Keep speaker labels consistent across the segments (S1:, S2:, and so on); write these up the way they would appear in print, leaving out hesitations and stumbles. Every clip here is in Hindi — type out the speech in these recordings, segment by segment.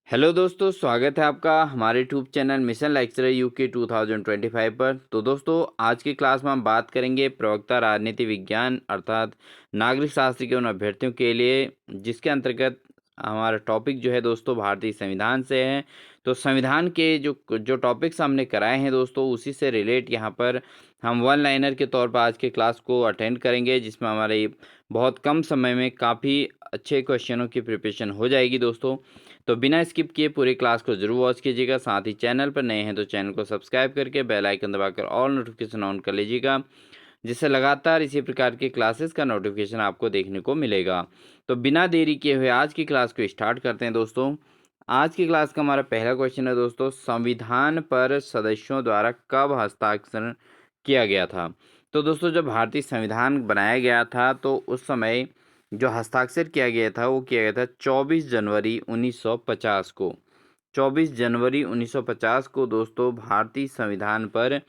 S1: हेलो दोस्तों, स्वागत है आपका हमारे YouTube channel mission lecturer UK 2025 पर। तो दोस्तों, आज की क्लास में हम बात करेंगे प्रवक्ता राजनीति विज्ञान अर्थात नागरिक शास्त्र के उन अभ्यर्थियों के लिए जिसके अंतर्गत हमारा टॉपिक जो है दोस्तों भारतीय संविधान से है। तो संविधान के जो जो टॉपिक्स हमने कराए हैं दोस्तों, उसी से रिलेट यहाँ पर हम वन लाइनर के तौर पर आज के क्लास को अटेंड करेंगे, जिसमें हमारे बहुत कम समय में काफ़ी अच्छे क्वेश्चनों की प्रिपरेशन हो जाएगी दोस्तों। तो बिना स्किप किए पूरी क्लास को जरूर वॉच कीजिएगा। साथ ही चैनल पर नए हैं तो चैनल को सब्सक्राइब करके बेल आइकन दबाकर ऑल नोटिफिकेशन ऑन कर लीजिएगा, जिससे लगातार इसी प्रकार की क्लासेस का नोटिफिकेशन आपको देखने को मिलेगा। तो बिना देरी किए हुए आज की क्लास को स्टार्ट करते हैं दोस्तों। आज की क्लास का हमारा पहला क्वेश्चन है दोस्तों, संविधान पर सदस्यों द्वारा कब हस्ताक्षर किया गया था। तो दोस्तों, जब भारतीय संविधान बनाया गया था तो उस समय जो हस्ताक्षर किया गया था वो किया गया था 24 जनवरी 1950 को। 24 जनवरी 1950 को दोस्तों भारतीय संविधान पर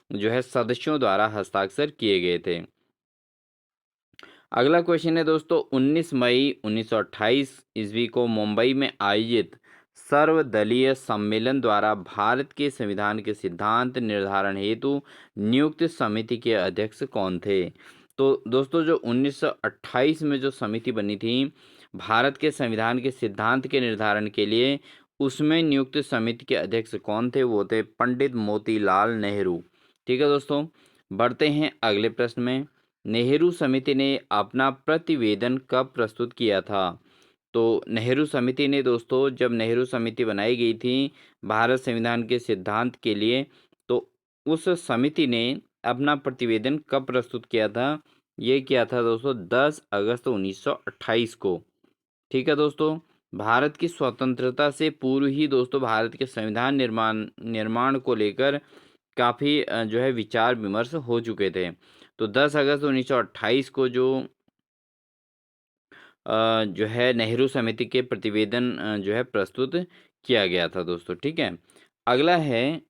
S1: जो है सदस्यों द्वारा हस्ताक्षर किए गए थे। अगला क्वेश्चन है दोस्तों, 19 मई 1928 ईस्वी को मुंबई में आयोजित सर्वदलीय सम्मेलन द्वारा भारत के संविधान के सिद्धांत निर्धारण हेतु नियुक्त समिति के अध्यक्ष कौन थे। तो दोस्तों, जो 1928 में जो समिति बनी थी भारत के संविधान के सिद्धांत के निर्धारण के लिए, उसमें नियुक्त समिति के अध्यक्ष कौन थे, वो थे पंडित मोतीलाल नेहरू। ठीक है दोस्तों, बढ़ते हैं अगले प्रश्न में। नेहरू समिति ने अपना प्रतिवेदन कब प्रस्तुत किया था। तो नेहरू समिति ने दोस्तों, जब नेहरू समिति बनाई गई थी भारत संविधान के सिद्धांत के लिए, तो उस समिति ने अपना प्रतिवेदन कब प्रस्तुत किया था। ये किया था दोस्तों 10 अगस्त 1928 को। ठीक है दोस्तों, भारत की स्वतंत्रता से पूर्व ही दोस्तों भारत के संविधान निर्माण को लेकर काफ़ी जो है विचार विमर्श हो चुके थे। तो 10 अगस्त 1928 को जो है नेहरू समिति के प्रतिवेदन जो है प्रस्तुत किया गया था दोस्तों। ठीक है, अगला है,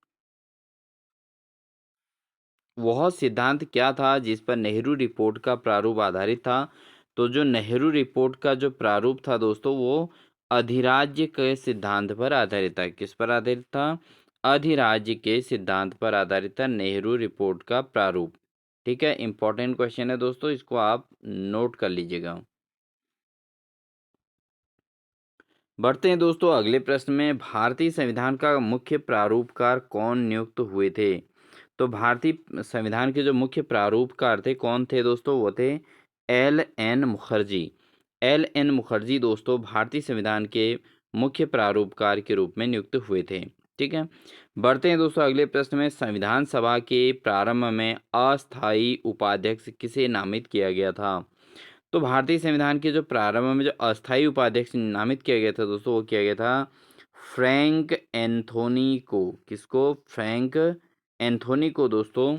S1: वह सिद्धांत क्या था जिस पर नेहरू रिपोर्ट का प्रारूप आधारित था। तो जो नेहरू रिपोर्ट का जो प्रारूप था दोस्तों, वो अधिराज्य के सिद्धांत पर आधारित था। किस पर आधारित था? अधिराज्य के सिद्धांत पर आधारित था नेहरू रिपोर्ट का प्रारूप। ठीक है, इंपॉर्टेंट क्वेश्चन है दोस्तों, इसको आप नोट कर लीजिएगा। बढ़ते हैं दोस्तों अगले प्रश्न में, भारतीय संविधान का मुख्य प्रारूपकार कौन नियुक्त हुए थे। तो भारतीय संविधान के जो मुख्य प्रारूपकार थे कौन थे दोस्तों, वो थे L N Mukherjee. L N Mukherjee दोस्तों भारतीय संविधान के मुख्य प्रारूपकार के रूप में नियुक्त हुए थे। ठीक है, बढ़ते हैं दोस्तों अगले प्रश्न में, संविधान सभा के प्रारंभ में अस्थायी उपाध्यक्ष किसे नामित किया गया था। तो भारतीय संविधान के जो प्रारंभ में जो अस्थायी उपाध्यक्ष नामित किया गया था दोस्तों, वो किया गया था फ्रैंक एंथोनी को। किसको? फ्रैंक एंथोनी को दोस्तों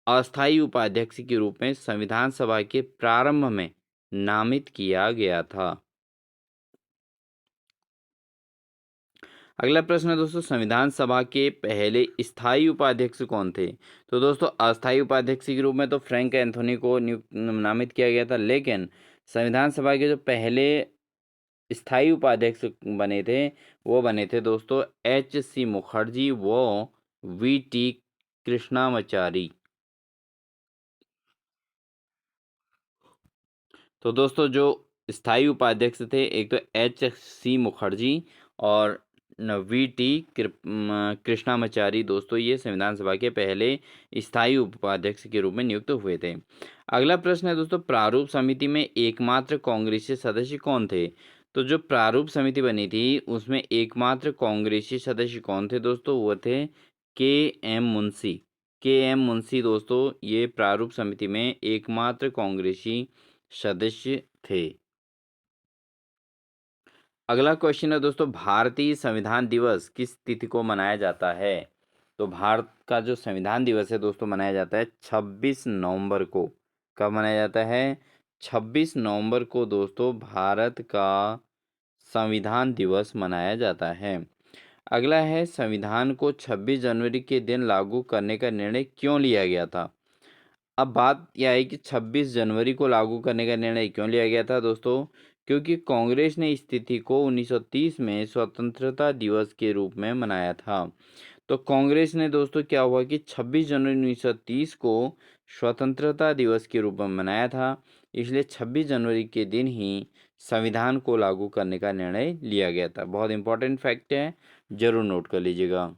S1: अस्थायी उपाध्यक्ष के रूप में संविधान सभा के प्रारंभ में नामित किया गया था। अगला प्रश्न है दोस्तों, संविधान सभा के पहले स्थायी उपाध्यक्ष कौन थे। तो दोस्तों, अस्थायी उपाध्यक्ष के रूप में तो फ्रैंक एंथोनी को नामित किया गया था, लेकिन संविधान सभा के जो पहले स्थायी उपाध्यक्ष बने थे वो बने थे दोस्तों एच सी मुखर्जी व वी टी कृष्णामाचारी। तो दोस्तों, जो स्थायी उपाध्यक्ष थे एक तो एच सी मुखर्जी और वी टी कृष्णामाचारी दोस्तों, ये संविधान सभा के पहले स्थायी उपाध्यक्ष के रूप में नियुक्त हुए थे। अगला प्रश्न है दोस्तों, प्रारूप समिति में एकमात्र कांग्रेसी सदस्य कौन थे। तो जो प्रारूप समिति बनी थी उसमें एकमात्र कांग्रेसी सदस्य कौन थे दोस्तों, वो थे के एम मुंशी। के एम मुंशी दोस्तों ये प्रारूप समिति में एकमात्र कांग्रेसी सदस्य थे। अगला क्वेश्चन है दोस्तों, भारतीय संविधान दिवस किस तिथि को मनाया जाता है। तो भारत का जो संविधान दिवस है दोस्तों मनाया जाता है 26 नवंबर को। कब मनाया जाता है? 26 नवंबर को दोस्तों भारत का संविधान दिवस मनाया जाता है। अगला है, संविधान को 26 जनवरी के दिन लागू करने का निर्णय क्यों लिया गया था। अब बात यह है कि 26 जनवरी को लागू करने का निर्णय क्यों लिया गया था दोस्तों, क्योंकि कांग्रेस ने इस तिथि को 1930 में स्वतंत्रता दिवस के रूप में मनाया था। तो कांग्रेस ने दोस्तों क्या हुआ कि 26 जनवरी 1930 को स्वतंत्रता दिवस के रूप में मनाया था, इसलिए 26 जनवरी के दिन ही संविधान को लागू करने का निर्णय लिया गया था। बहुत इंपॉर्टेंट फैक्ट है, जरूर नोट कर लीजिएगा।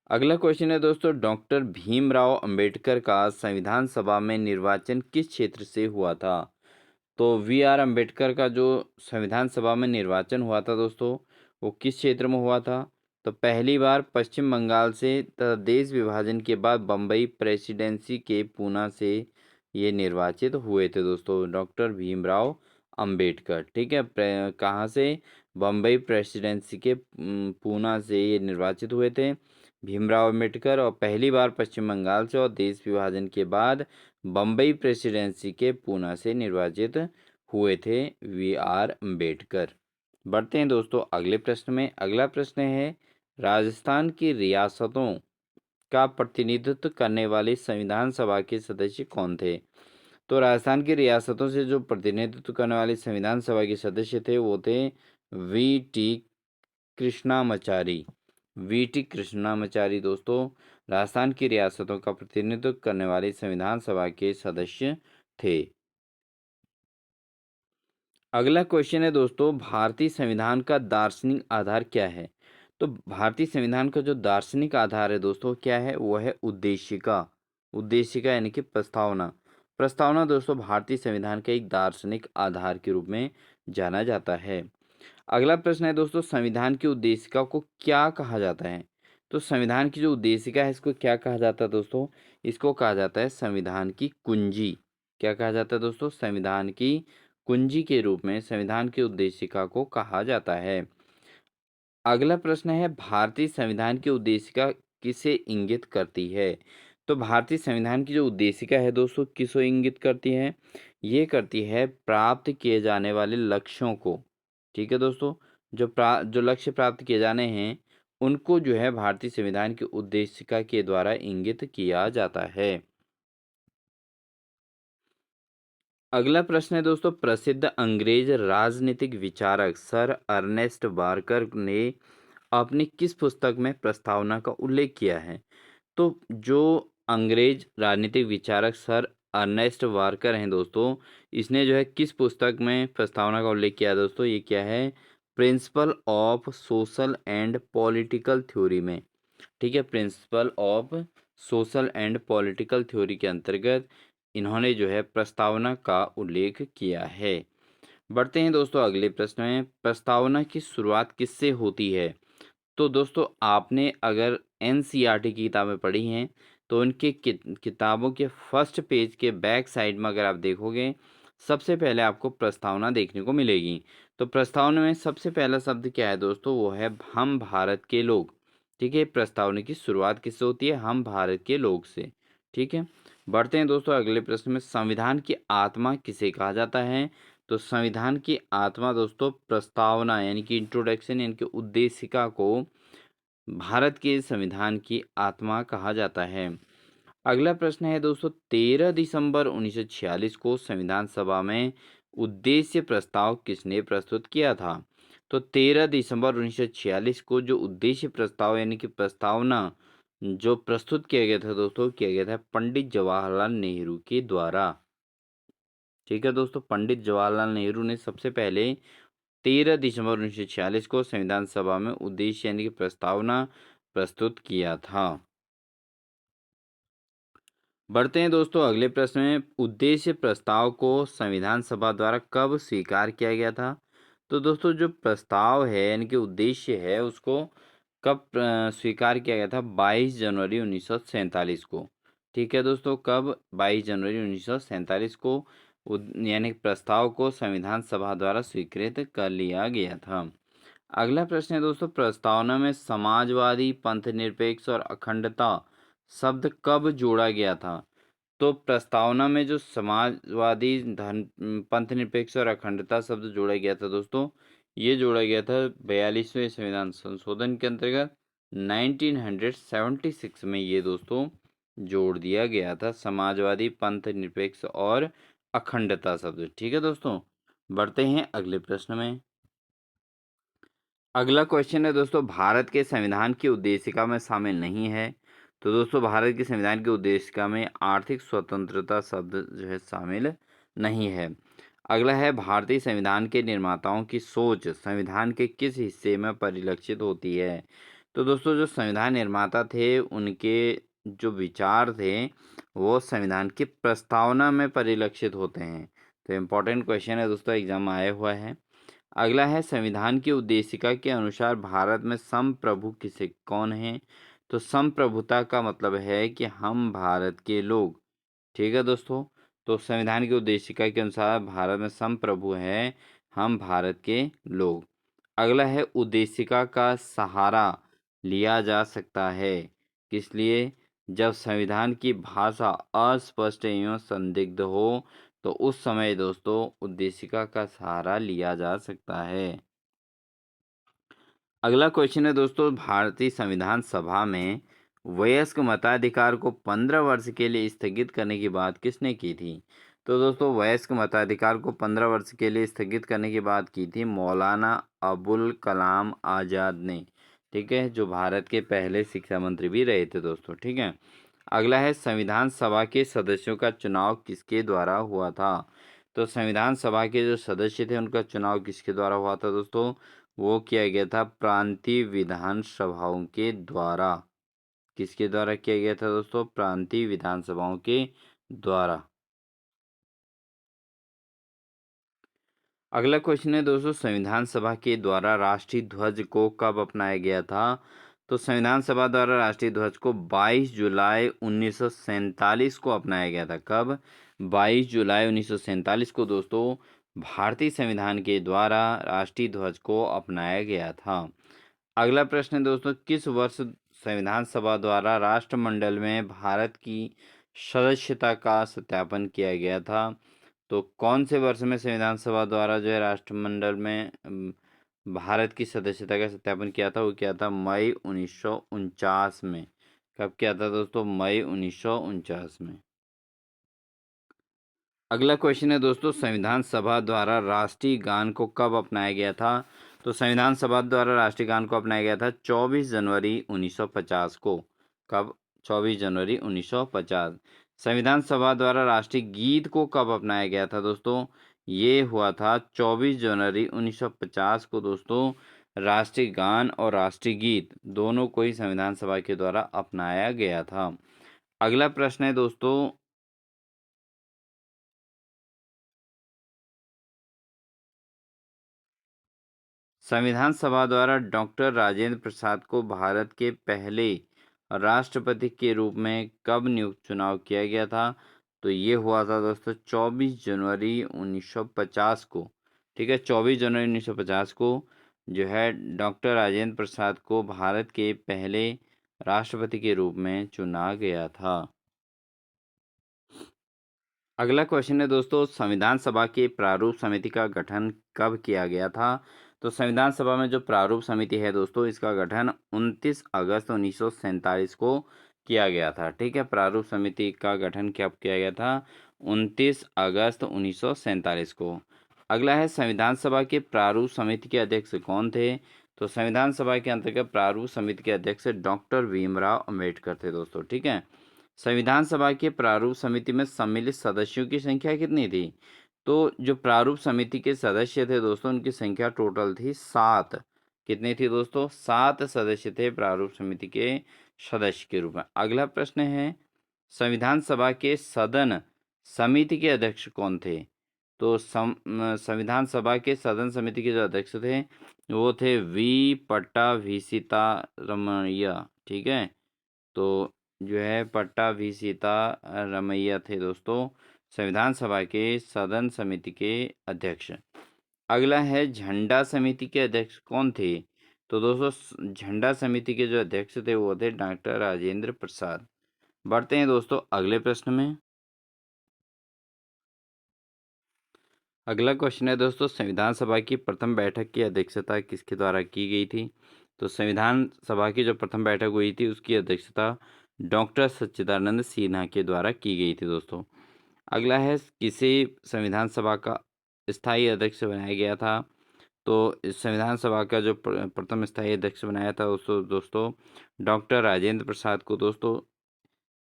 S1: अगला क्वेश्चन है दोस्तों, डॉक्टर भीमराव अंबेडकर का संविधान सभा में निर्वाचन किस क्षेत्र से हुआ था? तो वी आर अंबेडकर का जो संविधान सभा में निर्वाचन हुआ था दोस्तों, वो किस क्षेत्र में हुआ था? तो पहली बार पश्चिम बंगाल से तथा देश विभाजन के बाद बम्बई प्रेसिडेंसी के पूना से ये निर्वाचित हुए थे दोस्तों, डॉक्टर भीमराव अंबेडकर। ठीक है, कहाँ से? बम्बई प्रेसिडेंसी के पूना से ये निर्वाचित हुए थे भीमराव अंबेडकर, और पहली बार पश्चिम बंगाल से और देश विभाजन के बाद बम्बई प्रेसिडेंसी के पूना से निर्वाचित हुए थे वी आर अम्बेडकर। बढ़ते हैं दोस्तों अगले प्रश्न में। अगला प्रश्न है, राजस्थान की रियासतों का प्रतिनिधित्व करने वाले संविधान सभा के सदस्य कौन थे? तो राजस्थान की रियासतों से जो प्रतिनिधित्व करने वाले संविधान सभा के सदस्य थे वो थे we T Krishnamachari. We T Krishnamachari दोस्तों राजस्थान की रियासतों का प्रतिनिधित्व करने वाले संविधान सभा के सदस्य थे। अगला क्वेश्चन है दोस्तों, भारतीय संविधान का दार्शनिक आधार क्या है? तो भारतीय संविधान का जो दार्शनिक आधार है दोस्तों क्या है? वो है उद्देशिका। उद्देशिका यानी कि प्रस्तावना। प्रस्तावना दोस्तों भारतीय संविधान का एक दार्शनिक आधार के रूप में जाना जाता है। अगला प्रश्न है दोस्तों, संविधान की उद्देशिका को क्या कहा जाता है? तो संविधान की जो उद्देशिका है इसको क्या कहा जाता है दोस्तों? इसको कहा जाता है संविधान की कुंजी। क्या कहा जाता है दोस्तों? संविधान की कुंजी के रूप में संविधान की उद्देशिका को कहा जाता है। अगला प्रश्न है, भारतीय संविधान की उद्देशिका किसे इंगित करती है? तो भारतीय संविधान की जो उद्देशिका है दोस्तों किसको इंगित करती है? ये करती है प्राप्त किए जाने वाले लक्ष्यों को। ठीक है दोस्तों, जो लक्ष्य प्राप्त किए जाने हैं उनको जो है भारतीय संविधान की उद्देशिका के द्वारा इंगित किया जाता है। अगला प्रश्न है दोस्तों, प्रसिद्ध अंग्रेज राजनीतिक विचारक सर अर्नेस्ट बार्कर ने अपनी किस पुस्तक में प्रस्तावना का उल्लेख किया है? तो जो अंग्रेज राजनीतिक विचारक सर अर्नेस्ट वार्कर हैं दोस्तों, इसने जो है किस पुस्तक में प्रस्तावना का उल्लेख किया है दोस्तों? ये क्या है? Principle of social and political theory में। ठीक है, principle of social and political theory के अंतर्गत इन्होंने जो है प्रस्तावना का उल्लेख किया है। बढ़ते हैं दोस्तों अगले प्रश्न में, प्रस्तावना की शुरुआत किससे होती है? तो दोस्तों आपने अगर एनसीईआरटी की किताबें पढ़ी हैं तो उनके किताबों के फर्स्ट पेज के बैक साइड में अगर आप देखोगे सबसे पहले आपको प्रस्तावना देखने को मिलेगी। तो प्रस्तावना में सबसे पहला शब्द क्या है दोस्तों? वो है हम भारत के लोग। ठीक है, प्रस्तावना की शुरुआत किससे होती है? हम भारत के लोग से। ठीक है, बढ़ते हैं दोस्तों अगले प्रश्न में, संविधान की आत्मा किसे कहा जाता है? तो संविधान की आत्मा दोस्तों प्रस्तावना यानी कि इंट्रोडक्शन यानी कि उद्देशिका को भारत के संविधान की आत्मा कहा जाता है। अगला प्रश्न है दोस्तों, 13 दिसंबर 1946 को संविधान सभा में उद्देश्य प्रस्ताव किसने प्रस्तुत किया था? तो 13 दिसंबर 1946 को जो उद्देश्य प्रस्ताव यानी कि प्रस्तावना जो प्रस्तुत किया गया था दोस्तों, किया गया था पंडित जवाहरलाल नेहरू के द्वारा। ठीक है दोस्तों, पंडित जवाहरलाल नेहरू ने सबसे पहले 13 दिसंबर 1946 को संविधान सभा में उद्देश्य यानी कि प्रस्तावना प्रस्तुत किया था। बढ़ते हैं दोस्तों अगले प्रश्न में, उद्देश्य प्रस्ताव को संविधान सभा द्वारा कब स्वीकार किया गया था? तो दोस्तों जो प्रस्ताव है यानी कि उद्देश्य है उसको कब स्वीकार किया गया था? 22 जनवरी 1947 को। ठीक है दोस्तों, कब? 22 जनवरी 1947 को यानी कि प्रस्ताव को संविधान सभा द्वारा स्वीकृत कर लिया गया था। अगला प्रश्न है दोस्तों, प्रस्तावना में समाजवादी पंथनिरपेक्ष और अखंडता शब्द कब जोड़ा गया था? तो प्रस्तावना में जो समाजवादी पंथनिरपेक्ष और अखंडता शब्द जोड़ा गया था दोस्तों, ये जोड़ा गया था 42वें संविधान संशोधन के अंतर्गत 1976 में ये दोस्तों जोड़ दिया गया था समाजवादी पंथनिरपेक्ष और अखंडता शब्द। ठीक है दोस्तों, बढ़ते हैं अगले प्रश्न में। अगला क्वेश्चन है दोस्तों, भारत के संविधान की उद्देशिका में शामिल नहीं है। तो दोस्तों भारत के संविधान की उद्देशिका में आर्थिक स्वतंत्रता शब्द जो है शामिल नहीं है। अगला है, भारतीय संविधान के निर्माताओं की सोच संविधान के किस हिस्से में परिलक्षित होती है। तो दोस्तों जो संविधान निर्माता थे उनके जो विचार थे वो संविधान की प्रस्तावना में परिलक्षित होते हैं। तो इम्पोर्टेंट क्वेश्चन है दोस्तों, एग्जाम में आया हुआ है। अगला है, संविधान की उद्देशिका के अनुसार भारत में संप्रभु किसे कौन है। तो संप्रभुता का मतलब है कि हम भारत के लोग, ठीक है दोस्तों। तो संविधान की उद्देशिका के अनुसार भारत में संप्रभु है हम भारत के लोग। अगला है, उद्देशिका का सहारा लिया जा सकता है किस लिए, जब संविधान की भाषा अस्पष्ट एवं संदिग्ध हो तो उस समय दोस्तों उद्देशिका का सहारा लिया जा सकता है। अगला क्वेश्चन है दोस्तों, भारतीय संविधान सभा में वयस्क मताधिकार को 15 वर्ष के लिए स्थगित करने की बात किसने की थी। तो दोस्तों वयस्क मताधिकार को 15 वर्ष के लिए स्थगित करने की बात की थी मौलाना अबुल कलाम आज़ाद ने, ठीक है, जो भारत के पहले शिक्षा मंत्री भी रहे थे दोस्तों, ठीक है। अगला है, संविधान सभा के सदस्यों का चुनाव किसके द्वारा हुआ था। तो संविधान सभा के जो सदस्य थे उनका चुनाव किसके द्वारा हुआ था दोस्तों, वो किया गया था प्रांतीय विधान सभाओं के द्वारा। किसके द्वारा किया गया था दोस्तों, प्रांतीय विधानसभाओं के द्वारा। अगला क्वेश्चन है दोस्तों, संविधान सभा के द्वारा राष्ट्रीय ध्वज को कब अपनाया गया था। तो संविधान सभा द्वारा राष्ट्रीय ध्वज को 22 जुलाई 1947 को अपनाया गया था। कब, 22 जुलाई 1947 को दोस्तों भारतीय संविधान के द्वारा राष्ट्रीय ध्वज को अपनाया गया था। अगला प्रश्न है दोस्तों, किस वर्ष संविधान सभा द्वारा राष्ट्रमंडल में भारत की सदस्यता का सत्यापन किया गया था। तो कौन से वर्ष में संविधान सभा द्वारा जो है राष्ट्रमंडल में भारत की सदस्यता का सत्यापन किया था, वो किया था मई 1949 में। कब किया था दोस्तों, मई 1949 में। अगला क्वेश्चन है दोस्तों, संविधान सभा द्वारा राष्ट्रीय गान को कब अपनाया गया था। तो संविधान सभा द्वारा राष्ट्रीय गान को अपनाया गया था 24 जनवरी 1950 को। कब, 24 जनवरी 1950। संविधान सभा द्वारा राष्ट्रीय गीत को कब अपनाया गया था दोस्तों, ये हुआ था 24 जनवरी 1950 को दोस्तों। राष्ट्रीय गान और राष्ट्रीय गीत दोनों को ही संविधान सभा के द्वारा अपनाया गया था। अगला प्रश्न है दोस्तों, संविधान सभा द्वारा डॉक्टर राजेंद्र प्रसाद को भारत के पहले राष्ट्रपति के रूप में कब नियुक्त चुनाव किया गया था। तो ये हुआ था दोस्तों 24 जनवरी 1950 को, ठीक है। 24 जनवरी 1950 को जो है डॉक्टर राजेंद्र प्रसाद को भारत के पहले राष्ट्रपति के रूप में चुना गया था। अगला क्वेश्चन है दोस्तों, संविधान सभा के प्रारूप समिति का गठन कब किया गया था। तो संविधान सभा में जो प्रारूप समिति है दोस्तों, इसका गठन 29 अगस्त 1947 को किया गया था, ठीक है। प्रारूप समिति का गठन कब किया गया था, 29 अगस्त 1947 को। अगला है, संविधान सभा के प्रारूप समिति के अध्यक्ष कौन थे। तो संविधान सभा के अंतर्गत प्रारूप समिति के अध्यक्ष डॉक्टर भीमराव अम्बेडकर थे दोस्तों, ठीक है। संविधान सभा के प्रारूप समिति में सम्मिलित सदस्यों की संख्या कितनी थी। तो जो प्रारूप समिति के सदस्य थे दोस्तों, उनकी संख्या टोटल थी 7। कितनी थी दोस्तों, 7 सदस्य थे प्रारूप समिति के सदस्य के रूप में। अगला प्रश्न है, संविधान सभा के सदन समिति के अध्यक्ष कौन थे। तो संविधान सभा के सदन समिति के जो अध्यक्ष थे वो थे वी पट्टाभिसिता रमैया, ठीक है। तो जो है पट्टाभिसिता रमैया थे दोस्तों संविधान सभा के सदन समिति के अध्यक्ष। अगला है, झंडा समिति के अध्यक्ष कौन थे। तो दोस्तों झंडा समिति के जो अध्यक्ष थे वो थे डॉक्टर राजेंद्र प्रसाद। बढ़ते हैं दोस्तों अगले प्रश्न में। अगला क्वेश्चन है दोस्तों, संविधान सभा की प्रथम बैठक की अध्यक्षता किसके द्वारा की गई थी। तो संविधान सभा की जो प्रथम बैठक हुई थी उसकी अध्यक्षता डॉक्टर सच्चिदानंद सिन्हा के द्वारा की गई थी दोस्तों। अगला है, किसे संविधान सभा का स्थायी अध्यक्ष बनाया गया था? तो इस संविधान सभा का जो प्रथम स्थायी अध्यक्ष बनाया था दोस्तों दोस्तों डॉक्टर राजेंद्र प्रसाद को दोस्तों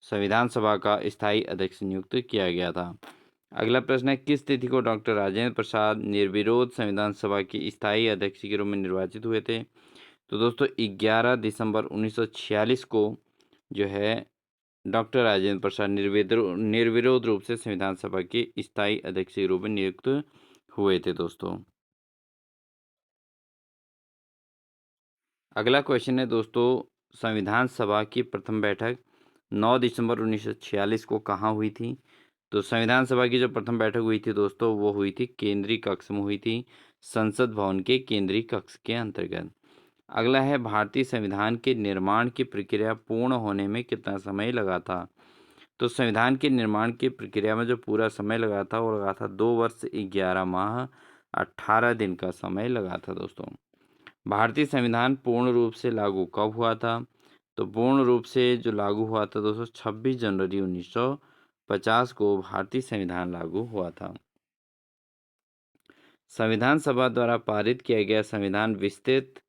S1: संविधान सभा का स्थायी अध्यक्ष नियुक्त किया गया था। अगला प्रश्न है, किस तिथि को डॉक्टर राजेंद्र प्रसाद निर्विरोध संविधान सभा के स्थायी अध्यक्ष के रूप में निर्वाचित हुए थे? तो दोस्तों 11 दिसंबर 1946 को जो है डॉक्टर राजेंद्र प्रसाद निर्विरोध रूप से संविधान सभा के स्थायी अध्यक्ष के रूप में नियुक्त हुए थे दोस्तों। अगला क्वेश्चन है दोस्तों, संविधान सभा की प्रथम बैठक 9 दिसंबर 1946 को कहाँ हुई थी? तो संविधान सभा की जो प्रथम बैठक हुई थी दोस्तों वो हुई थी केंद्रीय कक्ष में हुई थी, संसद भवन के केंद्रीय कक्ष के अंतर्गत। अगला है, भारतीय संविधान के निर्माण की प्रक्रिया पूर्ण होने में कितना समय लगा था? तो संविधान के निर्माण की प्रक्रिया में जो पूरा समय लगा था वो लगा था 2 वर्ष 11 माह 18 दिन का समय लगा था दोस्तों। भारतीय संविधान पूर्ण रूप से लागू कब हुआ था? तो पूर्ण रूप से जो लागू हुआ था दोस्तों 26 जनवरी 1950 को भारतीय संविधान लागू हुआ था। संविधान सभा द्वारा पारित किया गया संविधान विस्तृत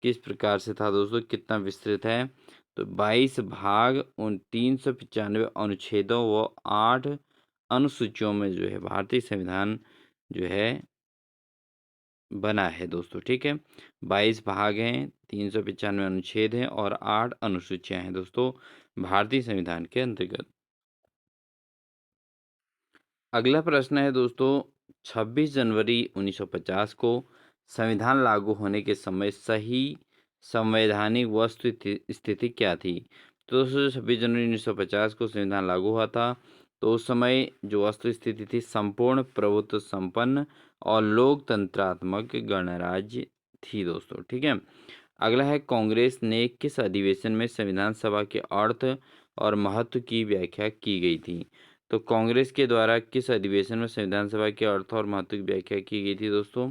S1: किस प्रकार से था दोस्तों? कितना विस्तृत है? तो 22 भाग उन 395 अनुच्छेदों व 8 अनुसूचियों में जो है भारतीय संविधान जो है बना है दोस्तों। ठीक है, 22 भाग हैं, 395 अनुच्छेद हैं और 8 अनुसूचियां हैं दोस्तों भारतीय संविधान के अंतर्गत। अगला प्रश्न है दोस्तों, 26 जनवरी 1950 को संविधान लागू होने के समय सही संवैधानिक वस्तु स्थिति क्या थी? तो दोस्तों 26 जनवरी 1950 को संविधान लागू हुआ था, तो उस समय जो वस्तु स्थिति थी संपूर्ण प्रभुत्व संपन्न और लोकतंत्रात्मक गणराज्य थी दोस्तों। ठीक है, अगला है, कांग्रेस ने किस अधिवेशन में संविधान सभा के अर्थ और महत्व की व्याख्या की गई थी? तो कांग्रेस के द्वारा किस अधिवेशन में संविधान सभा के अर्थ और महत्व की व्याख्या की गई थी दोस्तों?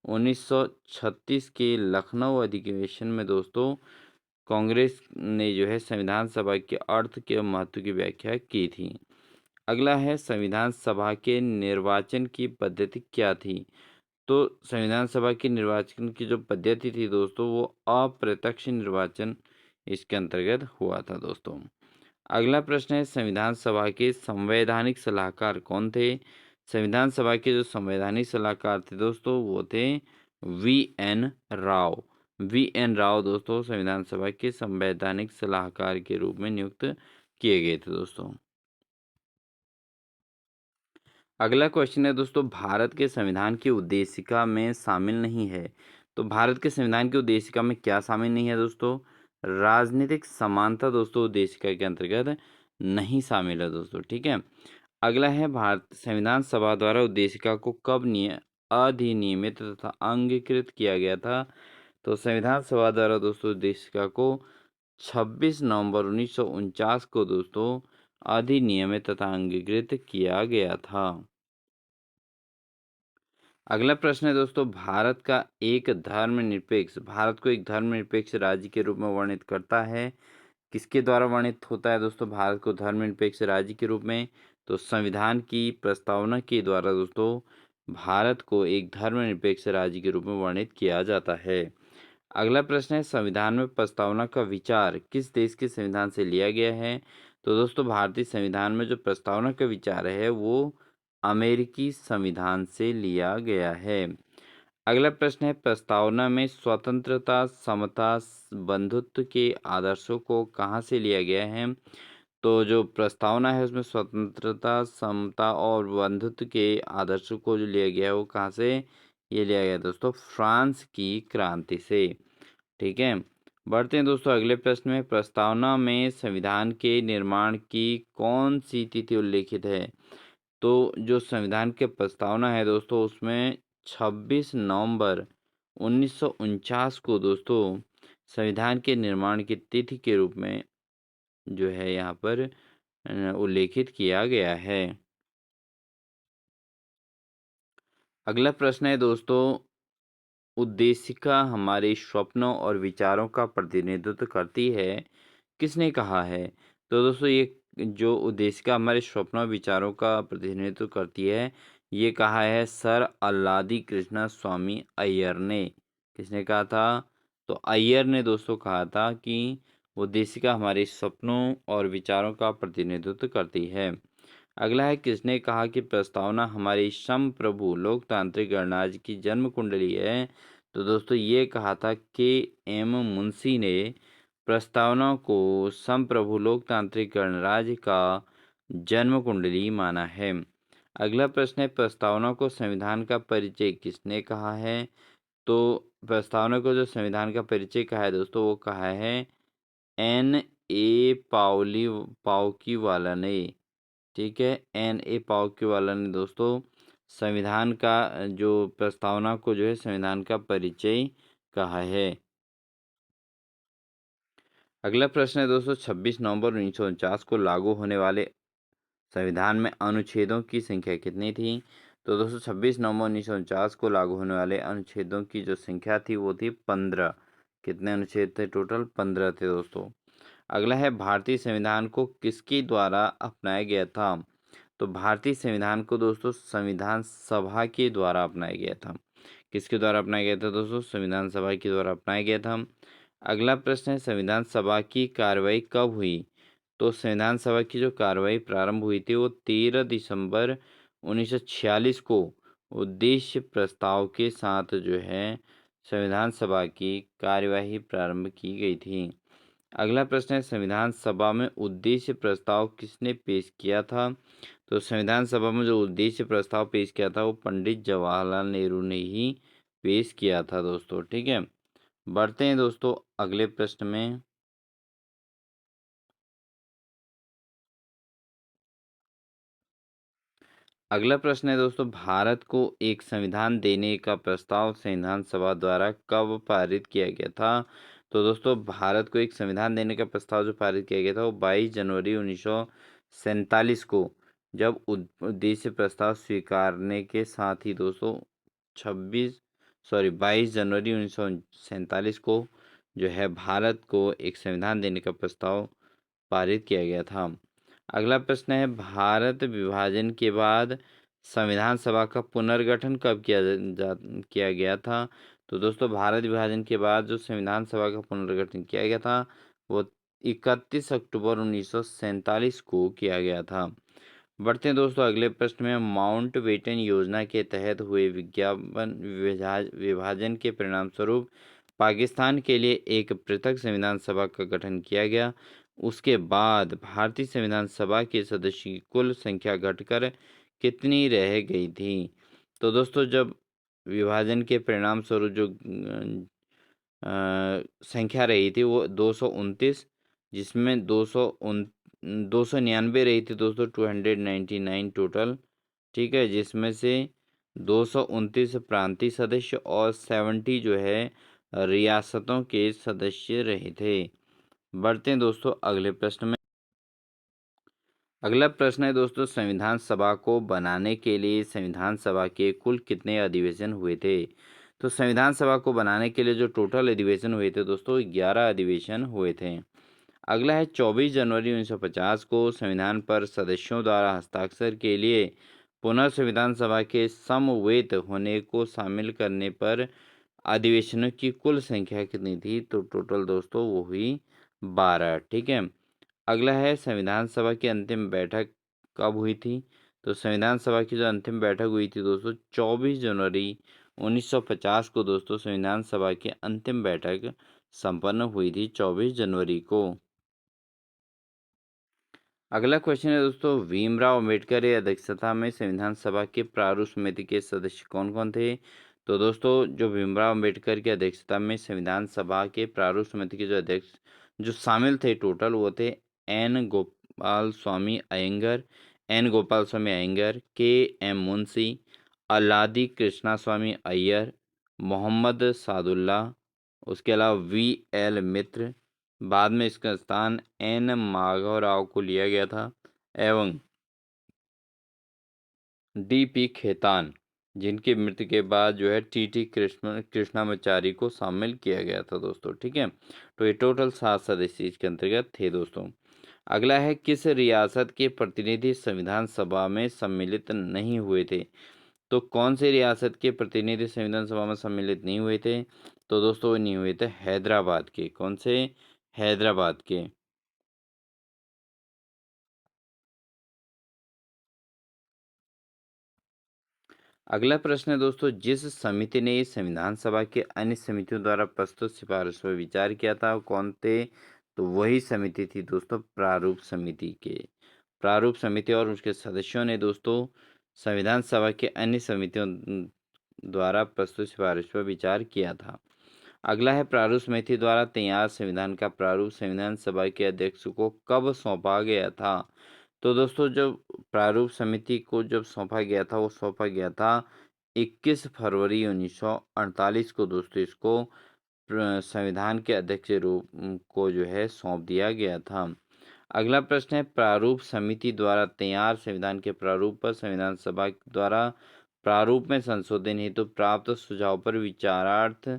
S1: 1936 के लखनऊ अधिवेशन में दोस्तों कांग्रेस ने जो है संविधान सभा के अर्थ के महत्व की व्याख्या की थी। अगला है, संविधान सभा के निर्वाचन की पद्धति क्या थी? तो संविधान सभा के निर्वाचन की जो पद्धति थी दोस्तों वो अप्रत्यक्ष निर्वाचन इसके अंतर्गत हुआ था दोस्तों। अगला प्रश्न है, संविधान सभा के संवैधानिक सलाहकार कौन थे? संविधान सभा के जो संवैधानिक सलाहकार थे दोस्तों वो थे वी.एन. राव। वी.एन. राव दोस्तों संविधान सभा के संवैधानिक सलाहकार के रूप में नियुक्त किए गए थे दोस्तों। अगला क्वेश्चन है दोस्तों, भारत के संविधान की उद्देशिका में शामिल नहीं है। तो भारत के संविधान की उद्देशिका में क्या शामिल नहीं है दोस्तों? राजनीतिक समानता दोस्तों उद्देशिका के अंतर्गत नहीं शामिल है दोस्तों। ठीक है, अगला है, भारत संविधान सभा द्वारा उद्देशिका को कब अधिनियमित तथा अंगीकृत किया गया था? तो संविधान सभा द्वारा दोस्तों उद्देशिका को 26 नवंबर 1949 को दोस्तों अधिनियमित तथा अंगीकृत किया गया था। अगला प्रश्न है दोस्तों, भारत को एक धर्मनिरपेक्ष राज्य के रूप में वर्णित करता है। किसके द्वारा वर्णित होता है दोस्तों भारत को धर्मनिरपेक्ष राज्य के रूप में? तो संविधान की प्रस्तावना के द्वारा दोस्तों भारत को एक धर्मनिरपेक्ष राज्य के रूप में वर्णित किया जाता है। अगला प्रश्न है, संविधान में प्रस्तावना का विचार किस देश के संविधान से लिया गया है? तो दोस्तों भारतीय संविधान में जो प्रस्तावना का विचार है वो अमेरिकी संविधान से लिया गया है। अगला प्रश्न है, प्रस्तावना में स्वतंत्रता समता बंधुत्व के आदर्शों को कहाँ से लिया गया है? तो जो प्रस्तावना है उसमें स्वतंत्रता समता और बंधुत्व के आदर्शों को जो लिया गया है वो कहाँ से ये लिया गया दोस्तों? फ्रांस की क्रांति से। ठीक है, बढ़ते हैं दोस्तों अगले प्रश्न में, प्रस्तावना में संविधान के निर्माण की कौन सी तिथि उल्लेखित है? तो जो संविधान के प्रस्तावना है दोस्तों उसमें 26 नवंबर 1949 को दोस्तों संविधान के निर्माण की तिथि के रूप में जो है यहाँ पर उल्लेखित किया गया है। अगला प्रश्न है दोस्तों, उद्देशिका हमारे स्वप्नों और विचारों का प्रतिनिधित्व करती है, किसने कहा है? तो दोस्तों ये जो उद्देशिका हमारे स्वप्नों और विचारों का प्रतिनिधित्व करती है ये कहा है सर अल्लादी कृष्णा स्वामी अय्यर ने। किसने कहा था? तो अय्यर ने दोस्तों कहा था कि उद्देशिका हमारे सपनों और विचारों का प्रतिनिधित्व करती है। अगला है किसने कहा कि प्रस्तावना हमारी संप्रभु लोकतांत्रिक गणराज्य की जन्म कुंडली है? तो दोस्तों ये कहा था के एम मुंशी ने प्रस्तावना को संप्रभु लोकतांत्रिक गणराज्य का जन्म कुंडली माना है। अगला प्रश्न है प्रस्तावना को संविधान का परिचय किसने कहा है? तो प्रस्तावना को जो संविधान का परिचय कहा है दोस्तों वो कहा है एन ए पाउली पाउकी वाला ने। ठीक है, एन ए पाउकी वाला ने दोस्तों संविधान का जो प्रस्तावना को जो है संविधान का परिचय कहा है। अगला प्रश्न है दोस्तों 26 नवंबर 1949 को लागू होने वाले संविधान में अनुच्छेदों की संख्या कितनी थी? तो दोस्तों 26 नवंबर 1949 को लागू होने वाले अनुच्छेदों की जो संख्या थी वो थी 15। कितने अनुच्छेद थे? टोटल 15 थे दोस्तों। अगला है भारतीय संविधान को किसके द्वारा अपनाया गया था? तो भारतीय संविधान को दोस्तों संविधान सभा के द्वारा अपनाया गया था। किसके द्वारा अपनाया गया था दोस्तों? संविधान सभा के द्वारा अपनाया गया था। अगला प्रश्न है संविधान सभा की कार्रवाई कब हुई? तो संविधान सभा की जो कार्रवाई प्रारंभ हुई थी वो 13 दिसंबर 1946 को उद्देश्य प्रस्ताव के साथ जो है संविधान सभा की कार्यवाही प्रारंभ की गई थी। अगला प्रश्न है संविधान सभा में उद्देश्य प्रस्ताव किसने पेश किया था? तो संविधान सभा में जो उद्देश्य प्रस्ताव पेश किया था वो पंडित जवाहरलाल नेहरू ने ही पेश किया था दोस्तों। ठीक है, बढ़ते हैं दोस्तों अगले प्रश्न में। अगला प्रश्न है दोस्तों भारत को एक संविधान देने का प्रस्ताव संविधान सभा द्वारा कब पारित किया गया था? तो दोस्तों भारत को एक संविधान देने का प्रस्ताव जो पारित किया गया था वो 22 जनवरी 1947 को, जब उद्देश्य प्रस्ताव स्वीकारने के साथ ही दोस्तों 22 जनवरी 1947 को जो है भारत को एक संविधान देने का प्रस्ताव पारित किया गया था। अगला प्रश्न है भारत विभाजन के बाद संविधान सभा का पुनर्गठन कब किया गया था? तो दोस्तों भारत विभाजन के बाद जो संविधान सभा का पुनर्गठन किया गया था वो 31 अक्टूबर 1947 को किया गया था। बढ़ते हैं दोस्तों अगले प्रश्न में। माउंट बेटन योजना के तहत हुए विज्ञापन विभाजन के परिणाम स्वरूप पाकिस्तान के लिए एक पृथक संविधान सभा का गठन किया गया। उसके बाद भारतीय संविधान सभा के सदस्यों की कुल संख्या घटकर कितनी रह गई थी? तो दोस्तों जब विभाजन के परिणाम स्वरूप जो संख्या रही थी वो 229, जिसमें 299 रही थी दोस्तों, 299 टोटल। ठीक है, जिसमें से 229 प्रांतीय सदस्य और 70 जो है रियासतों के सदस्य रहे थे। बढ़ते हैं दोस्तों अगले प्रश्न में। अगला प्रश्न है दोस्तों संविधान सभा को बनाने के लिए संविधान सभा के कुल कितने अधिवेशन हुए थे? तो संविधान सभा को बनाने के लिए जो टोटल अधिवेशन हुए थे दोस्तों 11 अधिवेशन हुए थे। अगला है 24 जनवरी 1950 को संविधान पर सदस्यों द्वारा हस्ताक्षर के लिए पुनः संविधान सभा के समवेत होने को शामिल करने पर अधिवेशनों की कुल संख्या कितनी थी? तो टोटल दोस्तों वो हुई 12। ठीक है, अगला है संविधान सभा की अंतिम बैठक कब हुई थी? तो संविधान सभा की जो अंतिम बैठक हुई थी दोस्तों 24 जनवरी 1950 को दोस्तों संविधान सभा की अंतिम बैठक संपन्न हुई थी 24 जनवरी को। अगला क्वेश्चन है दोस्तों भीमराव अम्बेडकर की अध्यक्षता में संविधान सभा के प्रारूप समिति के सदस्य कौन कौन थे? तो दोस्तों जो भीमराव अम्बेडकर की अध्यक्षता में संविधान सभा के प्रारूप समिति के जो अध्यक्ष जो शामिल थे टोटल वो थे एन गोपाल स्वामी अयंगर, के एम मुंशी, अल्लादी कृष्णा स्वामी अय्यर, मोहम्मद सादुल्ला, उसके अलावा वी एल मित्र। बाद में इसका स्थान एन माधव राव को लिया गया था, एवं डी पी खेतान, जिनकी मृत्यु के बाद जो है टी टी कृष्णामाचारी को शामिल किया गया था दोस्तों। ठीक है, तो ये टोटल 7 सदस्य इसके अंतर्गत थे दोस्तों। अगला है किस रियासत के प्रतिनिधि संविधान सभा में सम्मिलित नहीं हुए थे? तो कौन सी रियासत के प्रतिनिधि संविधान सभा में सम्मिलित नहीं हुए थे? तो दोस्तों वो नहीं हुए थे हैदराबाद के। कौन से? हैदराबाद के। अगला प्रश्न है दोस्तों, जिस समिति ने संविधान सभा के अन्य समितियों द्वारा प्रस्तुत सिफारिश पर विचार किया था वो कौन थे? तो वही समिति थी दोस्तों प्रारूप समिति के। प्रारूप समिति और उसके सदस्यों ने दोस्तों संविधान सभा के अन्य समितियों द्वारा प्रस्तुत सिफारिश पर विचार किया था। अगला है, प्रारूप समिति द्वारा तैयार संविधान का प्रारूप संविधान सभा के अध्यक्ष को कब सौंपा गया था? तो दोस्तों जब प्रारूप समिति को जब सौंपा गया था, वो सौंपा गया था 21 फरवरी 1948 को दोस्तों इसको संविधान के अध्यक्ष के रूप को जो है सौंप दिया गया था। अगला प्रश्न है, प्रारूप समिति द्वारा तैयार संविधान के प्रारूप पर संविधान सभा द्वारा प्रारूप में संशोधन हेतु प्राप्त सुझाव पर विचारार्थ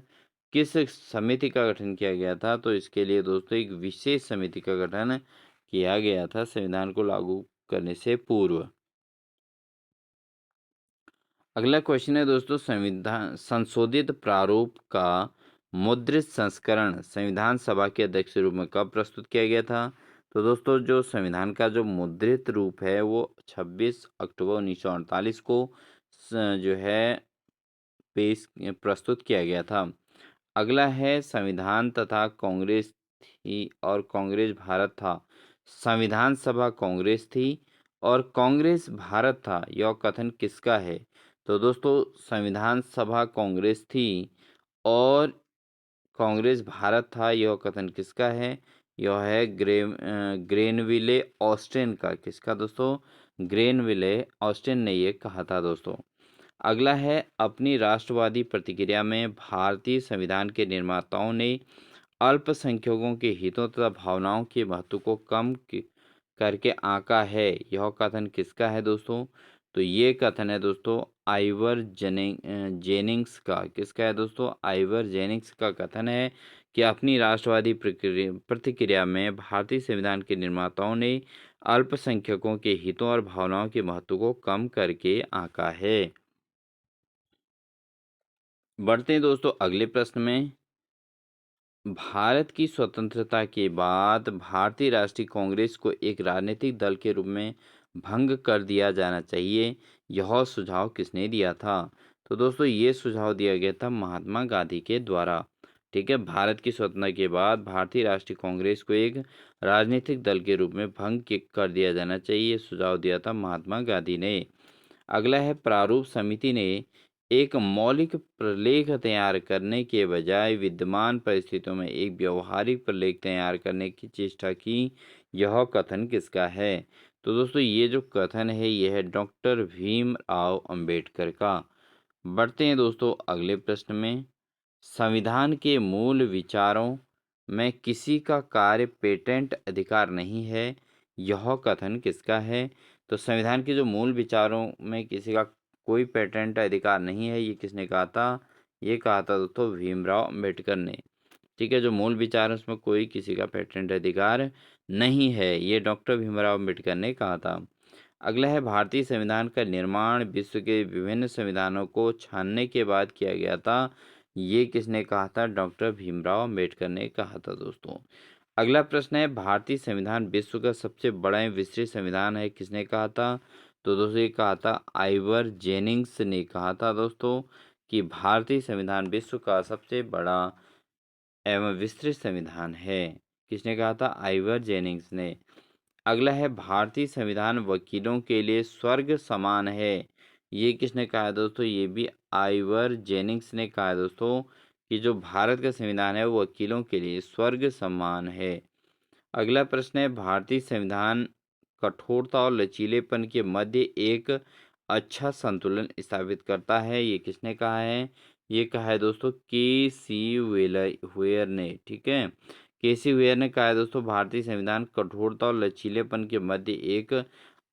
S1: किस समिति का गठन किया गया था? तो इसके लिए दोस्तों एक विशेष समिति का गठन किया गया था संविधान को लागू करने से पूर्व। अगला क्वेश्चन है दोस्तों, संविधान संशोधित प्रारूप का मुद्रित संस्करण संविधान सभा के अध्यक्ष के रूप में कब प्रस्तुत किया गया था? तो दोस्तों जो संविधान का जो मुद्रित रूप है वो 26 अक्टूबर 1948 को जो है पेश प्रस्तुत किया गया था। अगला है, संविधान तथा कांग्रेस थी और कांग्रेस भारत था। संविधान सभा कांग्रेस थी और कांग्रेस भारत था, यह कथन किसका है? तो दोस्तों संविधान सभा कांग्रेस थी और कांग्रेस भारत था, यह कथन किसका है? यह है ग्रेनविले ऑस्टिन का। किसका दोस्तों? ग्रेनविले ऑस्टिन ने ये कहा था दोस्तों। अगला है, अपनी राष्ट्रवादी प्रतिक्रिया में भारतीय संविधान के निर्माताओं ने अल्पसंख्यकों के हितों तथा भावनाओं के महत्व को करके आंका है, यह कथन किसका है दोस्तों? तो ये कथन है दोस्तों जेनिंग्स का। किसका है दोस्तों? आइवर जेनिंग्स का कथन है कि अपनी राष्ट्रवादी प्रतिक्रिया में भारतीय संविधान के निर्माताओं ने अल्पसंख्यकों के हितों और भावनाओं के महत्व को कम करके आंका है। बढ़ते हैं दोस्तों अगले प्रश्न में। भारत की स्वतंत्रता के बाद भारतीय राष्ट्रीय कांग्रेस को एक राजनीतिक दल के रूप में भंग कर दिया जाना चाहिए, यह सुझाव किसने दिया था? तो दोस्तों ये सुझाव दिया गया था महात्मा गांधी के द्वारा। ठीक है, भारत की स्वतंत्रता के बाद भारतीय राष्ट्रीय कांग्रेस को एक राजनीतिक दल के रूप में कर दिया जाना चाहिए, सुझाव दिया था महात्मा गांधी ने। अगला है, प्रारूप समिति ने एक मौलिक प्रलेख तैयार करने के बजाय विद्यमान परिस्थितियों में एक व्यवहारिक प्रलेख तैयार करने की चेष्टा की, यह कथन किसका है? तो दोस्तों ये जो कथन है यह है डॉक्टर भीमराव अंबेडकर का। बढ़ते हैं दोस्तों अगले प्रश्न में। संविधान के मूल विचारों में किसी का कार्य पेटेंट अधिकार नहीं है, यह कथन किसका है? तो संविधान के जो मूल विचारों में किसी का कोई पेटेंट अधिकार नहीं है, ये किसने कहा था? ये कहा था दोस्तों भीमराव अंबेडकर ने। ठीक है, जो मूल विचार है उसमें कोई किसी का पेटेंट अधिकार नहीं है, ये डॉक्टर भीमराव अंबेडकर ने कहा था। अगला है, भारतीय संविधान का निर्माण विश्व के विभिन्न संविधानों को छानने के बाद किया गया था, ये किसने कहा था? डॉक्टर भीमराव अंबेडकर ने कहा था दोस्तों। अगला प्रश्न है, भारतीय संविधान विश्व का सबसे बड़ा एवं विस्तृत संविधान है, किसने कहा था? तो दोस्तों ये कहा था आइवर जेनिंग्स ने कहा था दोस्तों कि भारतीय संविधान विश्व का सबसे बड़ा एवं विस्तृत संविधान है। किसने कहा था? आइवर जेनिंग्स ने। अगला है, भारतीय संविधान वकीलों के लिए स्वर्ग समान है, ये किसने कहा है दोस्तों? ये भी आइवर जेनिंग्स ने कहा है दोस्तों कि जो भारत का संविधान है वो वकीलों के लिए स्वर्ग समान है। अगला प्रश्न है, भारतीय संविधान कठोरता और लचीलेपन के मध्य एक अच्छा संतुलन स्थापित करता है, ये किसने कहा है? ये कहा है दोस्तों हुएर ने। ठीक है, हुएर ने कहा है दोस्तों भारतीय संविधान कठोरता और लचीलेपन के मध्य एक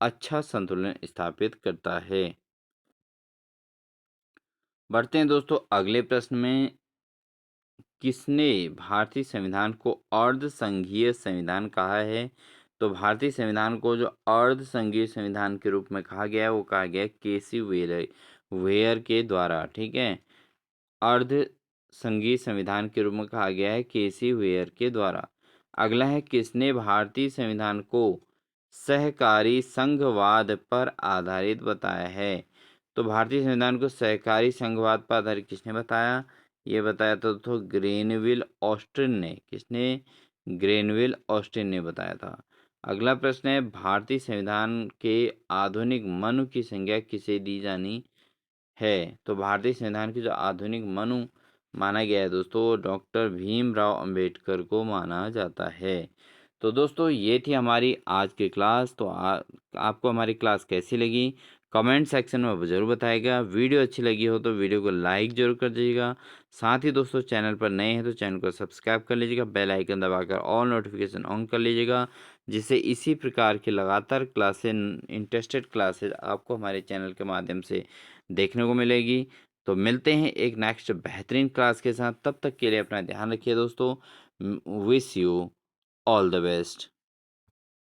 S1: अच्छा संतुलन स्थापित करता है। बढ़ते हैं दोस्तों अगले प्रश्न में। किसने भारतीय संविधान को अर्ध संघीय संविधान कहा है? तो भारतीय संविधान को जो अर्ध संघीय संविधान के रूप में कहा गया है वो कहा गया है वेयर के द्वारा, ठीक है। अर्ध संघीय संविधान के रूप में कहा गया है केसी वेयर के द्वारा। अगला है किसने भारतीय संविधान को सहकारी संघवाद पर आधारित बताया है। तो भारतीय संविधान को सहकारी संघवाद पर आधारित किसने बताया? ये बताया तो ग्रेनविल ऑस्टिन ने। किसने? ग्रेनविल ऑस्टिन ने बताया था। अगला प्रश्न है भारतीय संविधान के आधुनिक मनु की संज्ञा किसे दी जानी है। तो भारतीय संविधान की जो आधुनिक मनु माना गया है दोस्तों, डॉक्टर भीमराव अंबेडकर को माना जाता है। तो दोस्तों ये थी हमारी आज की क्लास। तो आपको हमारी क्लास कैसी लगी कमेंट सेक्शन में ज़रूर बताइएगा। वीडियो अच्छी लगी हो तो वीडियो को लाइक जरूर कर दीजिएगा। साथ ही दोस्तों चैनल पर नए हैं तो चैनल को सब्सक्राइब कर लीजिएगा, बेल आइकन दबाकर ऑल नोटिफिकेशन ऑन कर लीजिएगा, जिससे इसी प्रकार की लगातार क्लासें, इंटरेस्टेड क्लासेज आपको हमारे चैनल के माध्यम से देखने को मिलेगी। तो मिलते हैं एक नेक्स्ट बेहतरीन क्लास के साथ। तब तक के लिए अपना ध्यान रखिए दोस्तों। Wish you all the best.